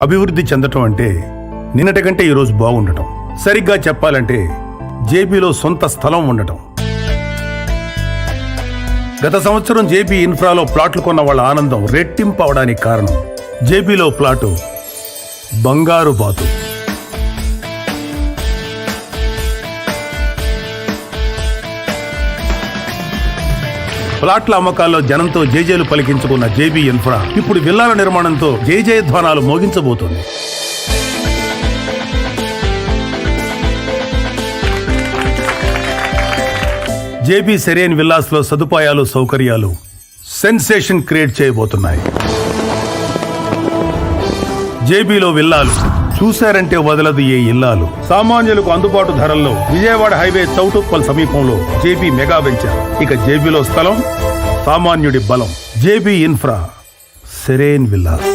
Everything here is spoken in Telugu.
అభివృద్ధి చెందటం అంటే నిన్నటి కంటే ఈరోజు బాగుండటం. సరిగ్గా చెప్పాలంటే జేబీలో సొంత స్థలం ఉండటం. గత సంవత్సరం జేబీ ఇన్ఫ్రాలో ప్లాట్లు కొన్న వాళ్ళ ఆనందం రెట్టింపు అవడానికి కారణం జేబీలో ప్లాటు బంగారు బాతు. ప్లాట్ల అమ్మకాల్లో జనంతో జేజేలు పలికించుకున్న జేబీ ఇన్ఫ్రా ఇప్పుడు విల్లాల నిర్మాణంతో జయజయధ్వానాలు మోగించబోతోంది. జేబీ సెరేన్ విల్లాస్ లో సదుపాయాలు, సౌకర్యాలు సెన్సేషన్ క్రియేట్ చేయబోతున్నాయి. జేబీలో విల్లాలు చూశారంటే వదలదు ఏ ఇల్లాలు. సామాన్యులకు అందుబాటు ధరల్లో విజయవాడ హైవే చౌటుప్పల్ సమీపంలో జేబీ మెగా వెంచర్. ఇక జేబీలో స్థలం సామాన్యుడి బలం. JB infra serene villas.